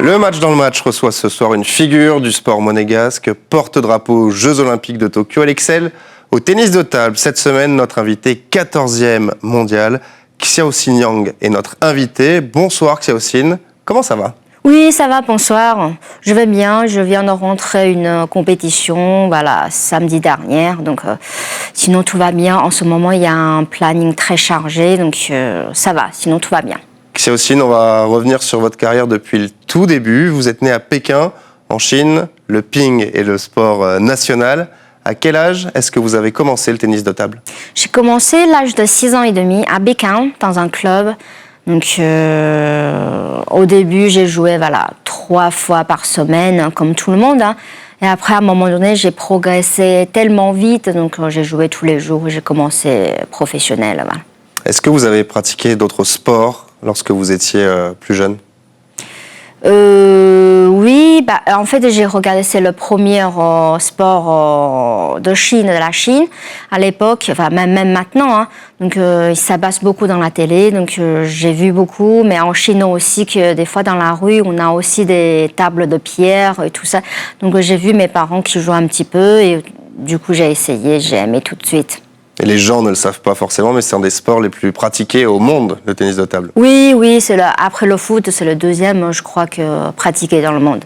Le match dans le match reçoit ce soir une figure du sport monégasque, porte-drapeau aux Jeux Olympiques de Tokyo. Elle excelle au tennis de table. Cette semaine, notre invité 14e mondial, Xiaoxin Yang, est notre invité. Bonsoir Xiaoxin, comment ça va ? Oui, ça va, bonsoir. Je vais bien, je viens de rentrer une compétition, samedi dernier. Donc, sinon tout va bien. En ce moment, il y a un planning très chargé, donc ça va, sinon tout va bien. Xiaoxin, on va revenir sur votre carrière depuis le tout début. Vous êtes né à Pékin, en Chine. Le ping est le sport national. À quel âge est-ce que vous avez commencé le tennis de table ? J'ai commencé à l'âge de 6 ans et demi à Pékin, dans un club. Donc, au début, j'ai joué 3 fois par semaine, comme tout le monde. Et après, à un moment donné, j'ai progressé tellement vite, donc j'ai joué tous les jours. J'ai commencé professionnel. Voilà. Est-ce que vous avez pratiqué d'autres sports lorsque vous étiez plus jeune ? Oui, en fait, j'ai regardé, c'est le premier sport de la Chine, à l'époque, même maintenant. Donc, ça passe beaucoup dans la télé, donc j'ai vu beaucoup, mais en Chine aussi, que des fois dans la rue, on a aussi des tables de pierre et tout ça. Donc, j'ai vu mes parents qui jouaient un petit peu et du coup, j'ai essayé, j'ai aimé tout de suite. Et les gens ne le savent pas forcément, mais c'est un des sports les plus pratiqués au monde, le tennis de table. Oui, après le foot, c'est le deuxième, je crois, pratiqué dans le monde.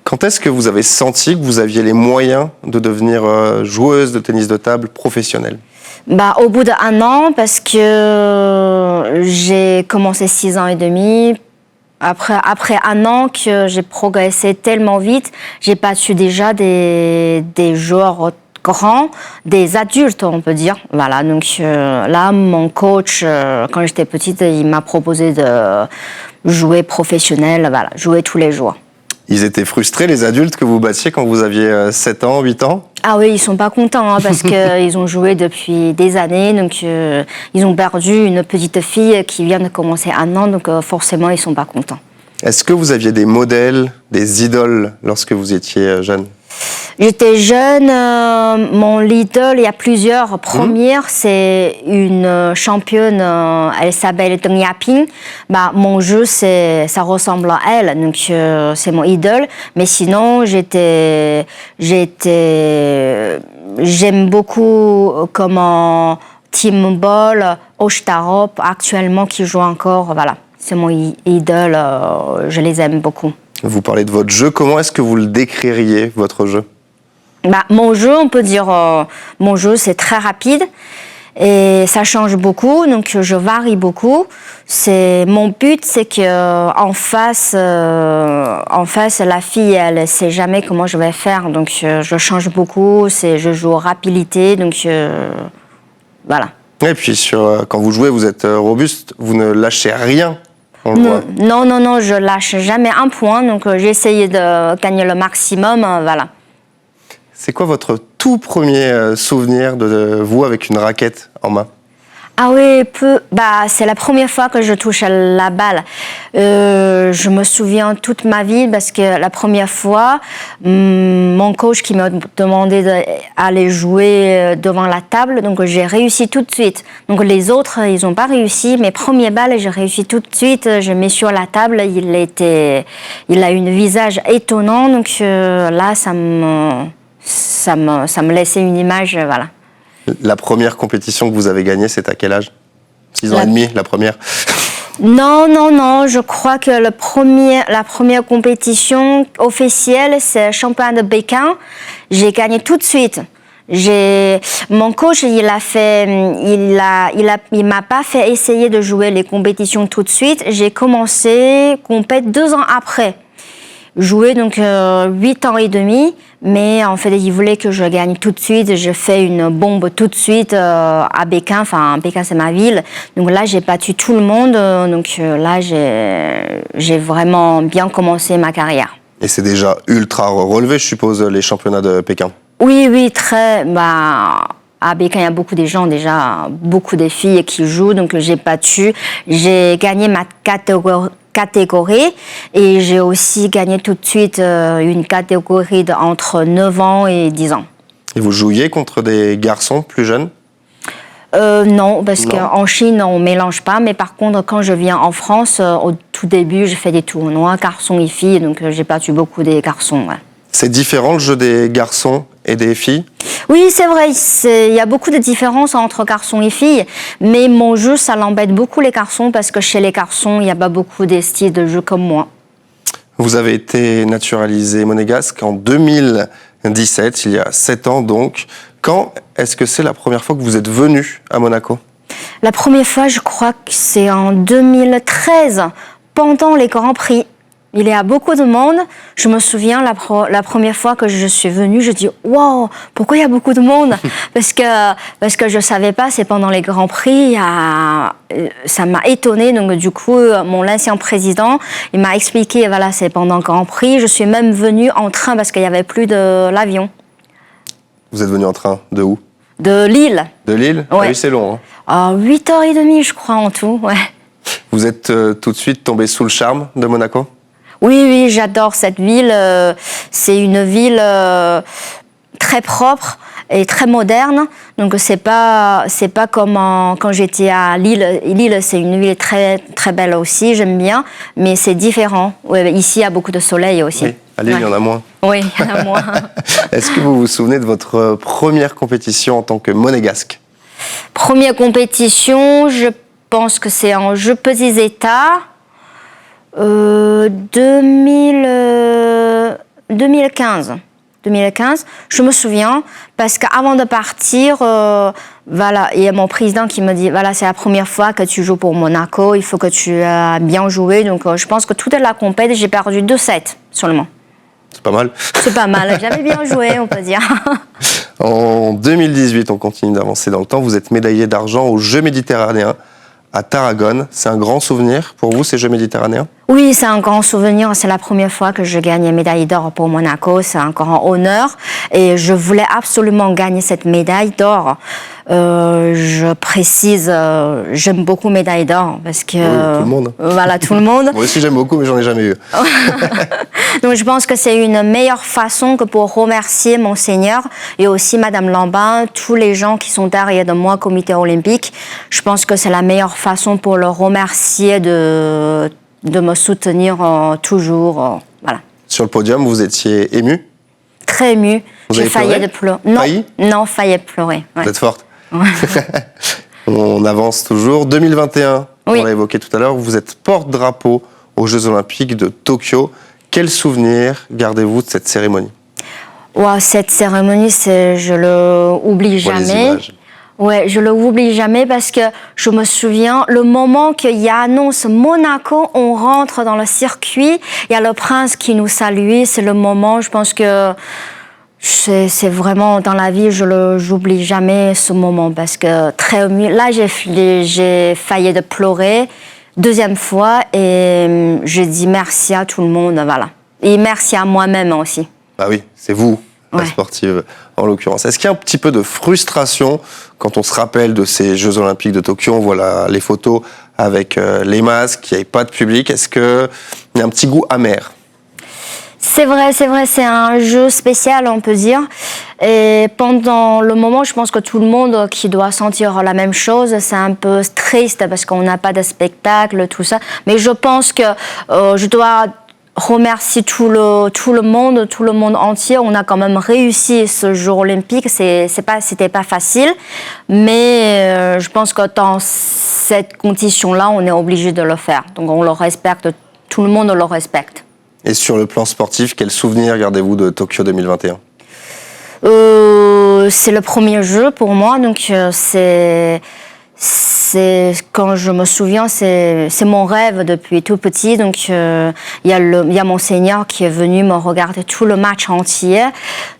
Quand est-ce que vous avez senti que vous aviez les moyens de devenir joueuse de tennis de table professionnelle ? Au bout d'1 an, parce que j'ai commencé 6 ans et demi. Après 1 an que j'ai progressé tellement vite, j'ai battu déjà des joueurs grands, des adultes, on peut dire. Voilà, donc là, mon coach, quand j'étais petite, il m'a proposé de jouer professionnel, jouer tous les jours. Ils étaient frustrés, les adultes, que vous battiez quand vous aviez 7 ans, 8 ans ? Ah oui, ils sont pas contents, parce qu'ils ont joué depuis des années, donc ils ont perdu une petite fille qui vient de commencer 1 an, donc forcément, ils sont pas contents. Est-ce que vous aviez des modèles, des idoles lorsque vous étiez jeune ? J'étais jeune, mon idole, il y a plusieurs. Première, c'est une championne, elle s'appelle Deng Yaping. Mon jeu, ça ressemble à elle, donc c'est mon idole. Mais sinon, j'aime beaucoup comment Tim Ball, Ostarov, actuellement, qui joue encore, c'est mon idole, je les aime beaucoup. Vous parlez de votre jeu, comment est-ce que vous le décririez, votre jeu ? Mon jeu, on peut dire, mon jeu, c'est très rapide et ça change beaucoup, donc je varie beaucoup. Mon but, c'est que en face, la fille, elle sait jamais comment je vais faire, donc je change beaucoup. Je joue rapidité, donc voilà. Et puis quand vous jouez, vous êtes robuste, vous ne lâchez rien. Non, je lâche jamais un point, donc j'ai essayé de gagner le maximum, voilà. C'est quoi votre tout premier souvenir de vous avec une raquette en main ? Ah oui, c'est la première fois que je touche la balle. Je me souviens toute ma vie parce que la première fois, mon coach qui m'a demandé d'aller jouer devant la table, donc j'ai réussi tout de suite. Donc les autres, ils n'ont pas réussi. Mes premières balles, j'ai réussi tout de suite. Je mets sur la table, il a un visage étonnant. Donc là, ça me laissait une image, voilà. La première compétition que vous avez gagnée, c'est à quel âge ? 6 ans et demi, la première ? Non, je crois que la première compétition officielle, c'est le championnat de Pékin. J'ai gagné tout de suite. Mon coach, il m'a pas fait essayer de jouer les compétitions tout de suite. J'ai commencé compétition 2 ans après. Jouer donc 8 ans et demi, mais en fait il voulait que je gagne tout de suite. Je fais une bombe tout de suite à Pékin. Pékin c'est ma ville, donc là j'ai battu tout le monde. Donc là j'ai vraiment bien commencé ma carrière. Et c'est déjà ultra relevé, je suppose, les championnats de Pékin. Oui, très. À Pékin, il y a beaucoup de gens déjà, beaucoup de filles qui jouent, donc j'ai gagné ma catégorie et j'ai aussi gagné tout de suite une catégorie entre 9 ans et 10 ans. Et vous jouiez contre des garçons plus jeunes ? Non, parce qu'en Chine, on ne mélange pas, mais par contre, quand je viens en France, tout début, j'ai fait des tournois, garçons et filles, donc j'ai battu beaucoup des garçons. Ouais. C'est différent le jeu des garçons et des filles? Oui, c'est vrai, il y a beaucoup de différences entre garçons et filles, mais mon jeu, ça l'embête beaucoup les garçons, parce que chez les garçons, il n'y a pas beaucoup de styles de jeu comme moi. Vous avez été naturalisé monégasque en 2017, il y a 7 ans donc. Quand est-ce que c'est la première fois que vous êtes venu à Monaco? La première fois, je crois que c'est en 2013, pendant les Grands Prix. Il y a beaucoup de monde. Je me souviens, la première fois que je suis venue, je dis « Wow, pourquoi il y a beaucoup de monde ?» parce que je ne savais pas, c'est pendant les Grands Prix, ça m'a étonnée. Donc du coup, mon ancien président, il m'a expliqué, voilà, c'est pendant le Grand Prix. Je suis même venue en train parce qu'il n'y avait plus de l'avion. Vous êtes venu en train de où? De Lille. De Lille? Ouais. Ah oui, c'est long. Hein. À 8h30, je crois, en tout, ouais. Vous êtes tout de suite tombé sous le charme de Monaco? Oui, j'adore cette ville. C'est une ville très propre et très moderne. Donc c'est pas comme quand j'étais à Lille. Lille, c'est une ville très très belle aussi. J'aime bien, mais c'est différent. Ouais, ici, il y a beaucoup de soleil aussi. Oui, à Lille, il y en a moins. Oui, il y en a moins. Est-ce que vous vous souvenez de votre première compétition en tant que monégasque? Première compétition, je pense que c'est en jeu petits états. 2015, je me souviens, parce qu'avant de partir, voilà, il y a mon président qui me dit, voilà, c'est la première fois que tu joues pour Monaco, il faut que tu aies bien joué. Donc je pense que toute la compétition, j'ai perdu 2-7 seulement. C'est pas mal. C'est pas mal, j'avais bien joué, on peut dire. En 2018, on continue d'avancer dans le temps, vous êtes médaillé d'argent aux Jeux méditerranéens à Tarragone. C'est un grand souvenir pour vous, ces Jeux méditerranéens? Oui, c'est un grand souvenir. C'est la première fois que je gagne une médaille d'or pour Monaco. C'est un grand honneur. Et je voulais absolument gagner cette médaille d'or. Je précise, j'aime beaucoup médaille d'or parce que... Oui, tout le monde. Voilà, tout le monde. Moi aussi, j'aime beaucoup, mais j'en ai jamais eu. Donc, je pense que c'est une meilleure façon que pour remercier mon Seigneur et aussi Madame Lambin, tous les gens qui sont derrière de moi, comité olympique. Je pense que c'est la meilleure façon pour le remercier de me soutenir toujours. Voilà. Sur le podium, vous étiez ému? Très ému. J'ai failli de pleurer. Non, non, failli de pleurer. Ouais. Vous êtes forte. Ouais. On avance toujours. 2021, oui. On l'a évoqué tout à l'heure, vous êtes porte-drapeau aux Jeux Olympiques de Tokyo. Quel souvenir gardez-vous de cette cérémonie? Wow, cette cérémonie, je ne l'oublie jamais. Ouais, je ne l'oublie jamais parce que je me souviens, le moment qu'il y a annonce Monaco, on rentre dans le circuit, il y a le prince qui nous salue, c'est le moment, je pense que c'est vraiment dans la vie, je n'oublie jamais ce moment parce que très ému. Là, j'ai failli de pleurer deuxième fois et je dis merci à tout le monde, voilà. Et merci à moi-même aussi. Bah oui, c'est vous. La sportive en l'occurrence. Est-ce qu'il y a un petit peu de frustration quand on se rappelle de ces Jeux Olympiques de Tokyo? On voit les photos avec les masques, il n'y avait pas de public. Est-ce qu'il y a un petit goût amer? C'est vrai, c'est un jeu spécial, on peut dire. Et pendant le moment, je pense que tout le monde qui doit sentir la même chose, c'est un peu triste parce qu'on n'a pas de spectacle, tout ça. Mais je pense que je dois remercier tout le monde entier. On a quand même réussi ce jeu olympique. C'était pas facile, mais je pense que dans cette condition-là, on est obligé de le faire. Donc on le respecte, tout le monde le respecte. Et sur le plan sportif, quel souvenir gardez-vous de Tokyo 2021? C'est le premier jeu pour moi, donc quand je me souviens, c'est mon rêve depuis tout petit. Donc il y a mon Seigneur qui est venu me regarder tout le match entier.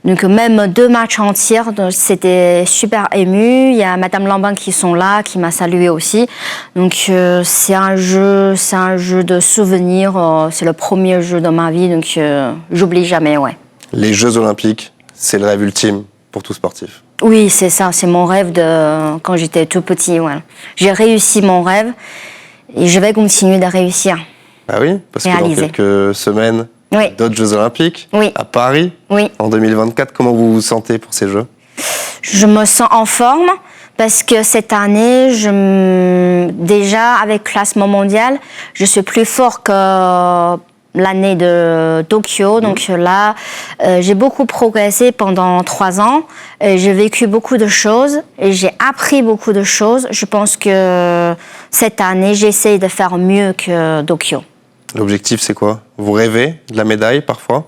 Donc même 2 matchs entiers, c'était super ému. Il y a Madame Lambin qui sont là, qui m'a salué aussi. Donc c'est un jeu de souvenirs. C'est le premier jeu de ma vie, donc j'oublie jamais, ouais. Les Jeux Olympiques, c'est le rêve ultime pour tout sportif. Oui, c'est ça, c'est mon rêve quand j'étais tout petit. Ouais. J'ai réussi mon rêve et je vais continuer de réussir. Ah oui, parce que dans quelques semaines, d'autres Jeux Olympiques à Paris en 2024. Comment vous vous sentez pour ces Jeux? Je me sens en forme Parce que cette année, déjà avec classement mondial, je suis plus fort que l'année de Tokyo. Donc là, j'ai beaucoup progressé pendant 3 ans. J'ai vécu beaucoup de choses et j'ai appris beaucoup de choses. Je pense que cette année, j'essaie de faire mieux que Tokyo. L'objectif, c'est quoi? Vous rêvez de la médaille parfois?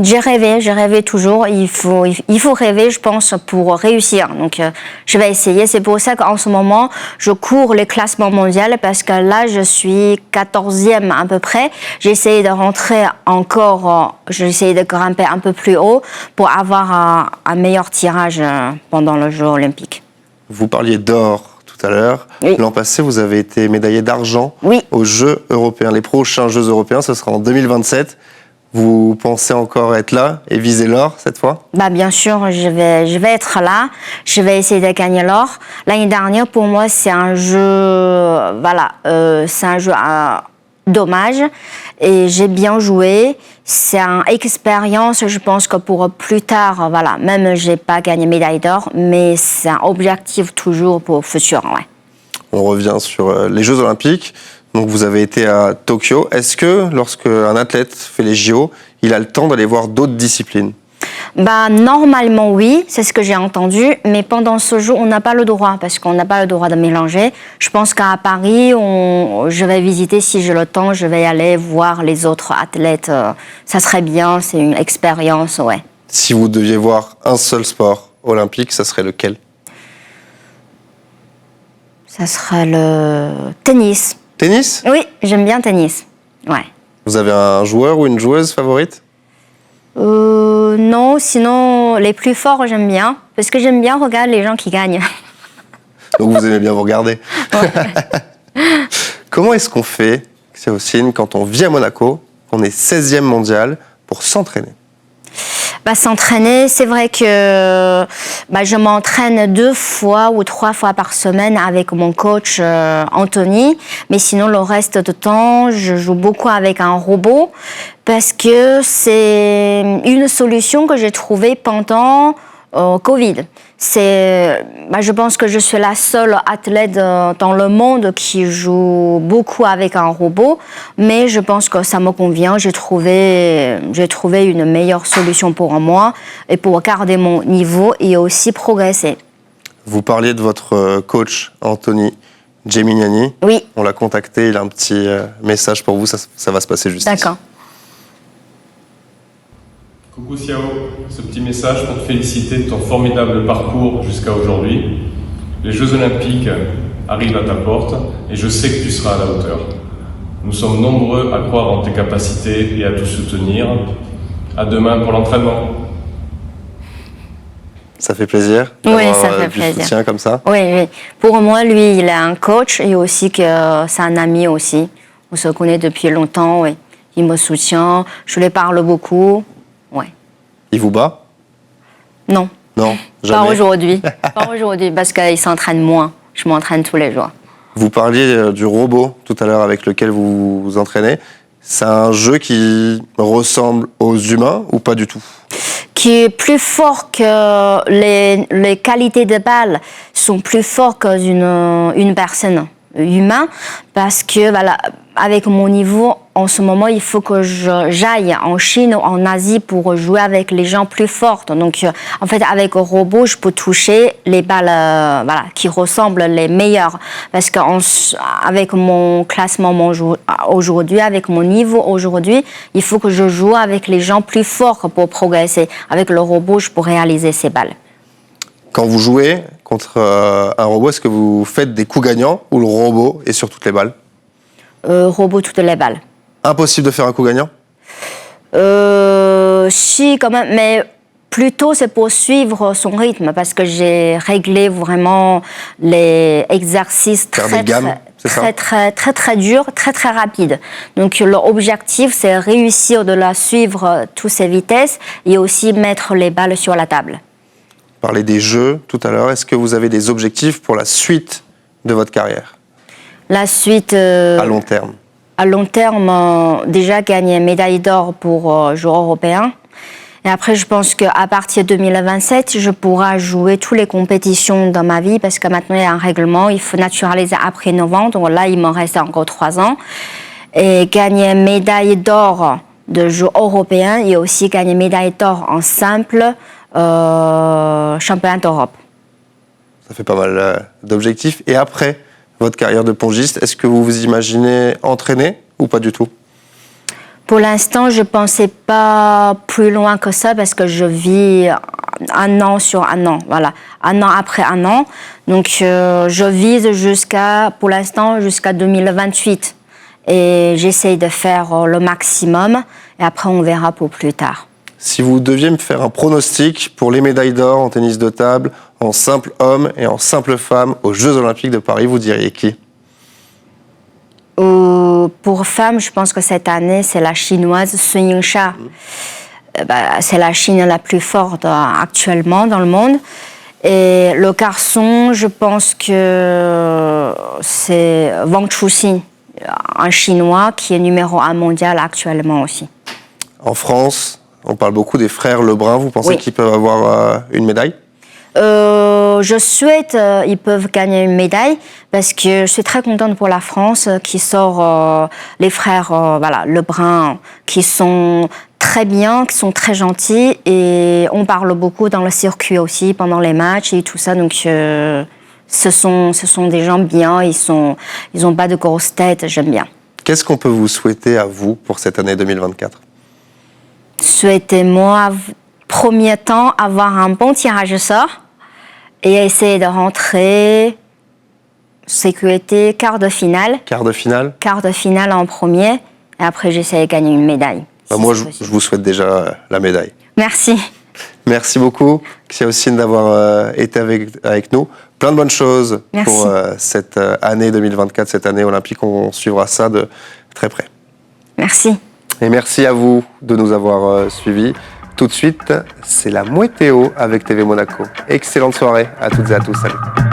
J'ai rêvé toujours. Il faut rêver, je pense, pour réussir. Donc, je vais essayer. C'est pour ça qu'en ce moment, je cours les classements mondiaux parce que là, je suis 14e à peu près. J'essaie de rentrer encore, j'essaie de grimper un peu plus haut pour avoir un meilleur tirage pendant le jeu olympique. Vous parliez d'or tout à l'heure. Oui. L'an passé, vous avez été médaillé d'argent Oui. aux Jeux européens. Les prochains Jeux européens, ce sera en 2027. Vous pensez encore être là et viser l'or cette fois? Bien sûr, je vais être là. Je vais essayer de gagner l'or. L'année dernière, pour moi, c'est un jeu, c'est un jeu dommage. Et j'ai bien joué. C'est une expérience, je pense que pour plus tard, même j'ai pas gagné médaille d'or, mais c'est un objectif toujours pour le futur, ouais. On revient sur les Jeux olympiques. Donc vous avez été à Tokyo. Est-ce que lorsque un athlète fait les JO, il a le temps d'aller voir d'autres disciplines? Normalement oui, c'est ce que j'ai entendu, mais pendant ce jour on n'a pas le droit parce qu'on n'a pas le droit de mélanger. Je pense qu'à Paris, je vais visiter si j'ai le temps, je vais aller voir les autres athlètes. Ça serait bien, c'est une expérience, ouais. Si vous deviez voir un seul sport olympique, ça serait lequel? Ça serait le tennis. Tennis? Oui, j'aime bien tennis. Ouais. Vous avez un joueur ou une joueuse favorite? Non, sinon les plus forts j'aime bien parce que j'aime bien regarder les gens qui gagnent. Donc vous aimez bien vous regarder. Ouais. Comment est-ce qu'on fait, Xiaoxin, quand on vit à Monaco, qu'on est 16e mondial, pour s'entraîner? S'entraîner, c'est vrai que je m'entraîne 2 fois ou 3 fois par semaine avec mon coach Anthony, mais sinon le reste du temps, je joue beaucoup avec un robot parce que c'est une solution que j'ai trouvée pendant Covid. Je pense que je suis la seule athlète dans le monde qui joue beaucoup avec un robot, mais je pense que ça me convient. J'ai trouvé une meilleure solution pour moi et pour garder mon niveau et aussi progresser. Vous parliez de votre coach Anthony Gemignani. Oui. On l'a contacté, il a un petit message pour vous, ça va se passer juste ici. D'accord. Coucou Xiao, ce petit message pour te féliciter de ton formidable parcours jusqu'à aujourd'hui. Les Jeux Olympiques arrivent à ta porte et je sais que tu seras à la hauteur. Nous sommes nombreux à croire en tes capacités et à te soutenir. À demain pour l'entraînement. Ça fait plaisir Oui, d'avoir ça fait du plaisir. soutien comme ça. Oui. Pour moi, lui, il est un coach et aussi que c'est un ami aussi. On se connaît depuis longtemps, oui. Il me soutient, je lui parle beaucoup. Ouais. Il vous bat? Non. Non, jamais. Pas aujourd'hui. Pas aujourd'hui, parce qu'il s'entraîne moins. Je m'entraîne tous les jours. Vous parliez du robot tout à l'heure avec lequel vous vous entraînez. C'est un jeu qui ressemble aux humains ou pas du tout? Qui est plus fort que les qualités de balle sont plus fortes qu'une personne humaine, parce que avec mon niveau en ce moment, il faut que j'aille en Chine ou en Asie pour jouer avec les gens plus forts. Donc, en fait, avec un robot, je peux toucher les balles qui ressemblent les meilleures. Parce qu'avec mon classement aujourd'hui, avec mon niveau aujourd'hui, il faut que je joue avec les gens plus forts pour progresser. Avec le robot, je peux réaliser ces balles. Quand vous jouez contre un robot, est-ce que vous faites des coups gagnants ou le robot est sur toutes les balles? Robot, toutes les balles. Impossible de faire un coup gagnant? Si, quand même, mais plutôt c'est pour suivre son rythme, parce que j'ai réglé vraiment les exercices très durs, très rapides. Donc l'objectif, c'est réussir de la suivre toutes ces vitesses et aussi mettre les balles sur la table. Parler des jeux tout à l'heure, est-ce que vous avez des objectifs pour la suite de votre carrière? La suite... à long terme? À long terme, déjà gagner une médaille d'or pour Jeux européens Et après, je pense qu'à partir de 2027, je pourrai jouer toutes les compétitions dans ma vie parce que maintenant, il y a un règlement, il faut naturaliser après novembre. Donc là, il m'en reste encore 3 ans. Et gagner une médaille d'or de Jeux européens et aussi gagner une médaille d'or en simple championnat d'Europe. Ça fait pas mal d'objectifs. Et après votre carrière de pongiste, est-ce que vous vous imaginez entraîner ou pas du tout? Pour l'instant, je ne pensais pas plus loin que ça parce que je vis un an sur un an, voilà, un an après un an. Donc, je vise pour l'instant, jusqu'à 2028. Et j'essaye de faire le maximum et après, on verra pour plus tard. Si vous deviez me faire un pronostic pour les médailles d'or en tennis de table, en simple homme et en simple femme aux Jeux Olympiques de Paris, vous diriez qui? Pour femmes, je pense que cette année, c'est la chinoise Sun Yingsha. C'est la Chine la plus forte actuellement dans le monde. Et le garçon, je pense que c'est Wang Chuxin, un Chinois qui est numéro 1 mondial actuellement aussi. En France, on parle beaucoup des frères Lebrun. Vous pensez qu'ils peuvent avoir une médaille? Je souhaite qu'ils peuvent gagner une médaille parce que je suis très contente pour la France qui sort les frères Lebrun qui sont très bien, qui sont très gentils et on parle beaucoup dans le circuit aussi pendant les matchs et tout ça. Donc ce sont des gens bien, ils ont pas de grosses têtes, j'aime bien. Qu'est-ce qu'on peut vous souhaiter à vous pour cette année 2024? Souhaitez-moi, premier temps, avoir un bon tirage au sort et essayer de rentrer sécurité, quart de finale. Quart de finale? Quart de finale en premier et après j'essaie de gagner une médaille. Moi, je vous souhaite déjà la médaille. Merci. Merci beaucoup, Xiaoxin, d'avoir été avec nous. Plein de bonnes choses pour cette année 2024, cette année olympique. On suivra ça de très près. Merci. Et merci à vous de nous avoir suivis. Tout de suite, c'est la météo avec TV Monaco. Excellente soirée à toutes et à tous. Salut.